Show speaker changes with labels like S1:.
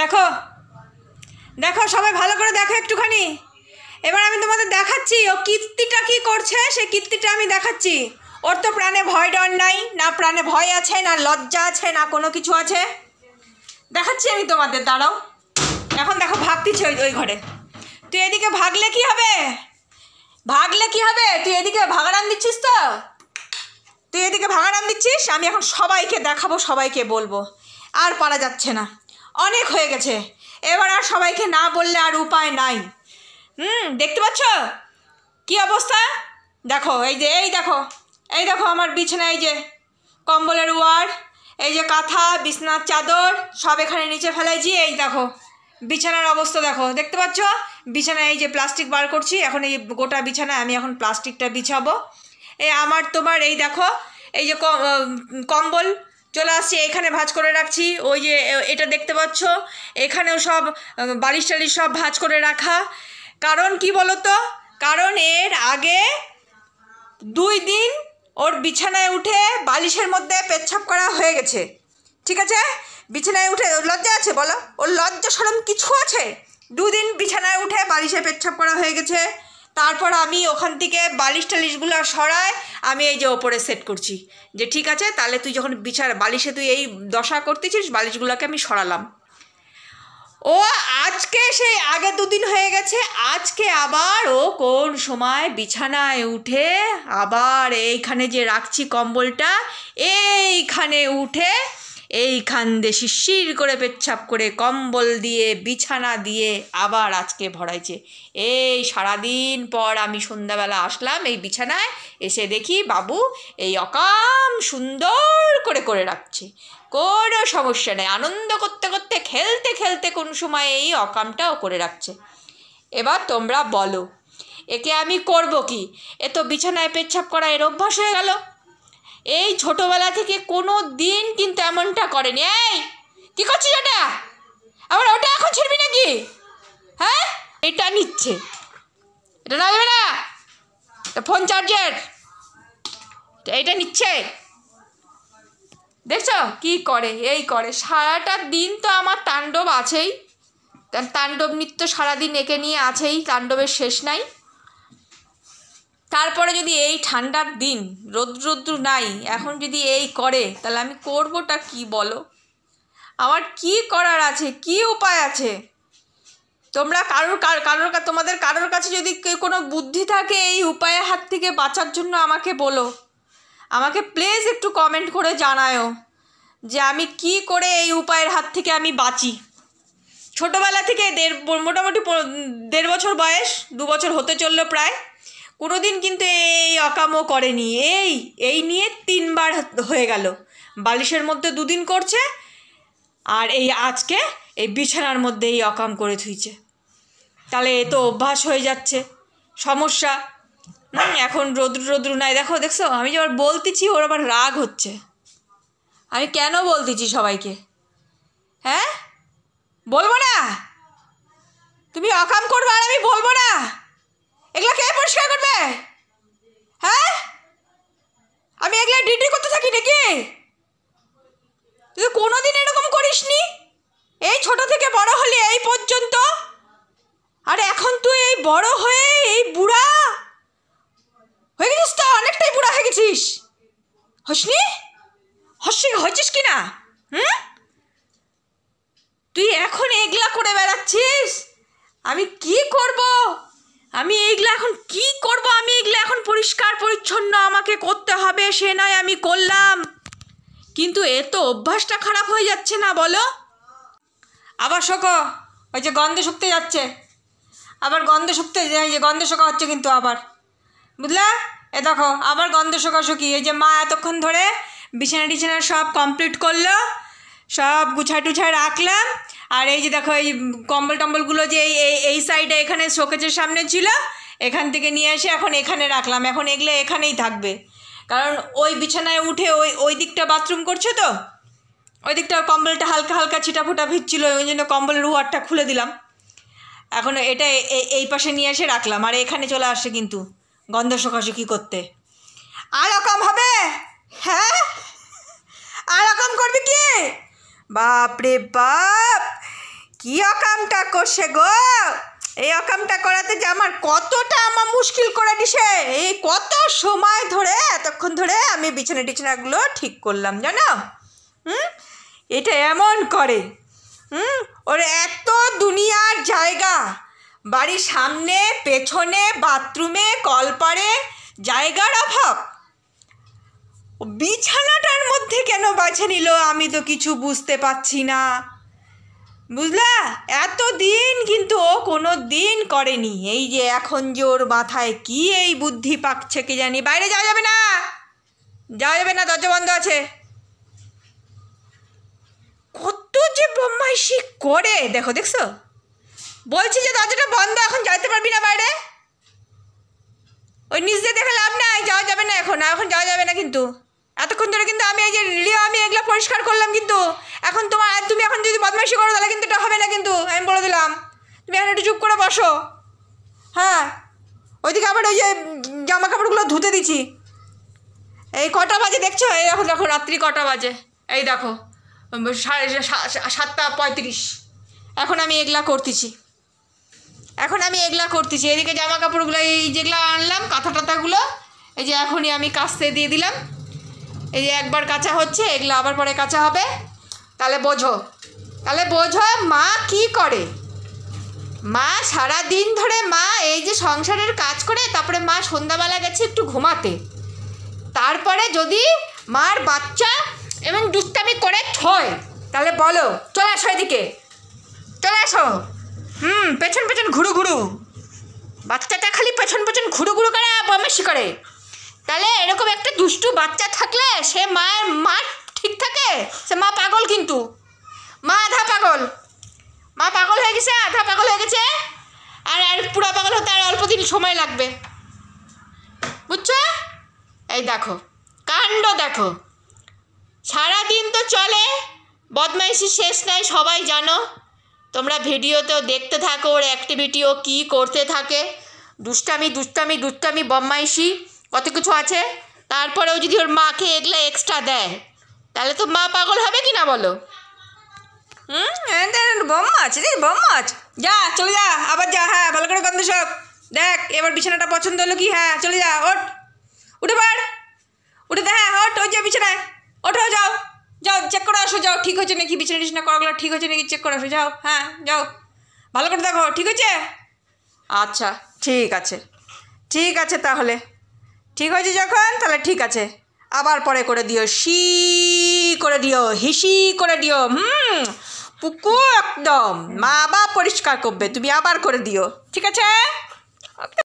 S1: দেখো দেখো সবাই ভালো করে দেখো একটুখানি। এবার আমি তোমাদের দেখাচ্ছি ও কীর্তিটা কি করছে, সেই কীর্তিটা আমি দেখাচ্ছি। ওর তো প্রাণে ভয় ডর নাই, না প্রাণে ভয় আছে, না লজ্জা আছে, না কোনো কিছু আছে। দেখাচ্ছি আমি তোমাদের, দাঁড়াও। এখন দেখো ভাগতিছে ওই ঘরে। তুই এদিকে ভাগলে কি হবে? ভাগলে কি হবে? তুই এদিকে ভাগাড়ান দিচ্ছিস তো, তুই এদিকে ভাগাড়ান দিচ্ছিস। আমি এখন সবাইকে দেখাবো, সবাইকে বলবো। আর পারা যাচ্ছে না, অনেক হয়ে গেছে। এবার আর সবাইকে না বললে আর উপায় নাই। দেখতে পাচ্ছ কি অবস্থা? দেখো এই যে, এই দেখো আমার বিছানা, এই যে কম্বলের ওয়ার, এই যে কাঁথা, বিছনার চাদর সব এখানে নিচে ফেলাইছি। এই দেখো বিছানার অবস্থা দেখো, দেখতে পাচ্ছ? বিছানায় এই যে প্লাস্টিক বার করছি, এখন এই গোটা বিছানায় আমি এখন প্লাস্টিকটা বিছাবো। এই আমার তোমার এই দেখো, এই যে কম্বল চলে আসছি, এখানে ভাঁজ করে রাখছি। ওই যে এটা দেখতে পাচ্ছ, এখানেও সব বালিশ টালিশ সব ভাঁজ করে রাখা। কারণ কি বলো তো? কারণ এর আগে 2 দিন ওর বিছানায় উঠে বালিশের মধ্যে পেচ্ছাপ করা হয়ে গেছে, ঠিক আছে? বিছানায় উঠে ওর লজ্জা আছে বলো? ওর লজ্জা শরম কিছু আছে? 2 দিন বিছানায় উঠে বালিশে পেচ্ছাপ করা হয়ে গেছে। তারপর আমি ওখান থেকে বালিশ টালিশগুলো সরায় আমি এই যে ওপরে সেট করছি, যে ঠিক আছে তাহলে তুই যখন বালিশে তুই এই দশা করতেছিস, বালিশগুলোকে আমি সরালাম। ও আজকে সেই আগে 2 দিন হয়ে গেছে, আজকে আবার ও কোন সময় বিছানায় উঠে আবার এইখানে যে রাখছি কম্বলটা, এইখানে উঠে এইখান দিয়ে শিরশির করে পেচ্ছাপ করে কম্বল দিয়ে বিছানা দিয়ে আবার আজকে ভরাইছে। এই সারাদিন পর আমি সন্ধ্যাবেলা আসলাম এই বিছানায়, এসে দেখি বাবু এই অকাম সুন্দর করে রাখছে, কোনো সমস্যা নেই। আনন্দ করতে করতে খেলতে খেলতে কোন সময় এই অকামটাও করে রাখছে। এবার তোমরা বলো একে আমি করব কি? এ তো বিছানায় পেচ্ছাপ করা এর অভ্যাস হয়ে গেল। এই ছোটোবেলা থেকে কোনো দিন কিন্তু এমনটা করেনি। এই কী করছিস ওটা? আবার ওটা এখন ছিড়বি নাকি? হ্যাঁ, এটা নিচ্ছে, এটা নেবে না, ফোন চার্জার এইটা নিচ্ছে। দেখছো কি করে? এই করে সারাটা দিন। তো আমার তাণ্ডব আছেই, তাণ্ডব নৃত্য সারাদিন একে নিয়ে আছেই, তাণ্ডবের শেষ নাই। তারপরে যদি এই ঠান্ডার দিন রৌদ্র নাই, এখন যদি এই করে, তাহলে আমি করবোটা কি বলো? আমার কি করার আছে, কি উপায় আছে? তোমরা তোমাদের কারোর কাছে যদি কোনো বুদ্ধি থাকে এই উপায়ের হাত থেকে বাঁচার জন্য আমাকে বলো, আমাকে প্লিজ একটু কমেন্ট করে জানায়ও যে আমি কি করে এই উপায়ের হাত থেকে আমি বাঁচি। ছোটোবেলা থেকে মোটামুটি 1.5 বছর বয়স, 2 বছর হতে চললো প্রায়, কোনো দিন কিন্তু এই অকামও করেনি। এই নিয়ে 3 বার হয়ে গেল। বালিশের মধ্যে 2 দিন করছে, আর এই আজকে এই বিছানার মধ্যে এই অকাম করে থুইছে। তাহলে এ তো অভ্যাস হয়ে যাচ্ছে, সমস্যা। এখন রৌদ্র নাই, দেখছো আমি যে আবার বলতেছি ওর আবার রাগ হচ্ছে। আমি কেন বলতেছি সবাইকে? হ্যাঁ, বলবো না? তুমি অকাম করবে আর আমি বলবো না? এগুলো কে পরিষ্কার করবে? হ্যাঁ, আমি এগুলো ডিউটি করতে থাকি নাকি? তুই কোনোদিন এরকম করিসনি, এই ছোট থেকে বড় হলি এই পর্যন্ত। আর এখন তুই এই বড় হয়ে এই বুড়া হয়ে গেছিস, তো অনেকটাই বুড়া হয়ে গেছিস। হয়েছিস কি না? তুই এখন এগুলা করে বেড়াচ্ছিস। আমি কি করব? আমি এইগুলা এখন কি করব? আমি এগুলা এখন পরিষ্কার পরিচ্ছন্ন আমাকে করতে হবে, সে নয় আমি করলাম, কিন্তু এ তো অভ্যাসটা খারাপ হয়ে যাচ্ছে না বলো? আবার শোকো, ওই যে গন্ধে শুকতে যাচ্ছে, আবার গন্ধে শুকতে যে গন্ধে শোকা হচ্ছে কিন্তু আবার, বুঝলে? এ দেখো আবার গন্ধে শোকাশুকি। এই যে মা এতক্ষণ ধরে বিছানা সব কমপ্লিট করলো, সব গুছায় রাখলাম। আর এই যে দেখো এই কম্বলগুলো যে এই সাইডে এখানে শোকেজের সামনে ছিল, এখান থেকে নিয়ে এসে এখন এখানে রাখলাম। এখন এগুলো এখানেই থাকবে, কারণ ওই বিছানায় উঠে ওই দিকটা বাথরুম করছে, তো ওই দিকটা কম্বলটা হালকা ছিটাফোটা ভিজছিল, ওই জন্য কম্বলের ওয়ারটা খুলে দিলাম। এখন এটা এই পাশে নিয়ে এসে রাখলাম, আর এখানে চলে আসছে কিন্তু গন্ধ শোকাশুকি করতে। আর রকম হবে? হ্যাঁ, আর রকম করবি কি? বাপ রে বাপ, কি অকামটা করছে গো? এই অকামটা করাতে যে আমার কতটা আমার মুশকিল করে দিছে। এই কত সময় ধরে এতক্ষণ ধরে আমি বিছানা টিছানাগুলো ঠিক করলাম জানো। এটা এমন করে। ওর এত দুনিয়ার জায়গা, বাড়ির সামনে পেছনে বাথরুমে কলপারে জায়গার অভাব, বিছানাটার মধ্যে কেন বাছা নিল আমি তো কিছু বুঝতে পারছি না, বুঝলা? এতদিন কিন্তু ও কোনো দিন করেনি। এই যে এখন যে ওর মাথায় কি এই বুদ্ধি পাকছে কি জানি। বাইরে যাওয়া যাবে না, যাওয়া যাবে না, দরজা বন্ধ আছে। কত যে বদমাইশি করে দেখো, দেখছো? বলছি যে দরজাটা বন্ধ, এখন যাইতে পারবি না বাইরে। ওই নিচ দিয়ে দেখে লাভ নাই, যাওয়া যাবে না এখন, এখন যাওয়া যাবে না। কিন্তু এতক্ষণ ধরে কিন্তু আমি এই যে আমি এগুলো পরিষ্কার করলাম, কিন্তু এখন তুমি এখন যদি বদমাইশি করো তাহলে কিন্তু এটা হবে না। কিন্তু আমি বলে দিলাম, তুমি এখন একটু চুপ করে বসো। হ্যাঁ, ওইদিকে আবার ওই যে জামা কাপড়গুলো ধুতে দিচ্ছি। এই কটা বাজে দেখছো? এই দেখো, দেখো রাত্রি কটা বাজে, এই দেখো 7:35। এখন আমি এগুলা করতেছি, এদিকে জামা কাপড়গুলো এই যেগুলো আনলাম কাঁথা টাথাগুলো, এই যে এখনই আমি কাচতে দিয়ে দিলাম। এই যে একবার কাচা হচ্ছে, এগুলো আবার পরে কাচা হবে। তাহলে বোঝো মা কি করে। মা সারা দিন ধরে মা এই যে সংসারের কাজ করে, তারপরে মা সন্ধ্যাবেলা গেছে একটু ঘুমাতে, তারপরে যদি মার বাচ্চা এবং দুষ্টামি করে ছয়, তাহলে বলো চলে আসো, এদিকে চলে আসো। পেছন পেছন ঘুরু বাচ্চাটা খালি পেছন পেছন ঘুরু করে বদমাইশি করে। তাহলে এরকম একটা দুষ্টু বাচ্চা থাকলে সে মা ঠিক থাকে? সে মা পাগল, কিন্তু মা আধা পাগল, মা পাগল হয়ে গেছে, আধা পাগল হয়ে গেছে। আর পুরো পাগল হতে আর অল্প দিন সময় লাগবে, বুঝছো? এই দেখো কাণ্ড, দেখো সারাদিন তো চলে, বদমাইশি শেষ নাই, সবাই জানো। তোমরা ভিডিওতেও দেখতে থাকো ওর অ্যাক্টিভিটিও কী করতে থাকে, দুষ্টামি বদমাইশি কত কিছু আছে। তারপরেও যদি ওর মাকে এগুলো এক্সট্রা দেয়, তাহলে তো মা পাগল হবে কি না বলো? বদমাছ রে বদমাছ, যা চলে যা, আবার যা। হ্যাঁ, ভালো করে গন্ধ সব দেখ, এবার বিছানাটা পছন্দ হলো কি? হ্যাঁ চলে যা, উঠে উঠে দে। হ্যাঁ ওই যে বিছানায় ওঠো, যাও চেক করে আসো, যাও ঠিক হয়েছে নাকি, বিছানা টিছানা করাগুলো ঠিক হয়েছে নাকি চেক করে আসো, যাও। হ্যাঁ যাও, ভালো করে দেখো ঠিক হয়েছে। আচ্ছা ঠিক আছে তাহলে ঠিক হয়েছে যখন, তাহলে ঠিক আছে, আবার পরে করে দিও, হিসি করে দিও। পুকু একদম মা আবার পরিষ্কার করবে, তুমি আবার করে দিও, ঠিক আছে?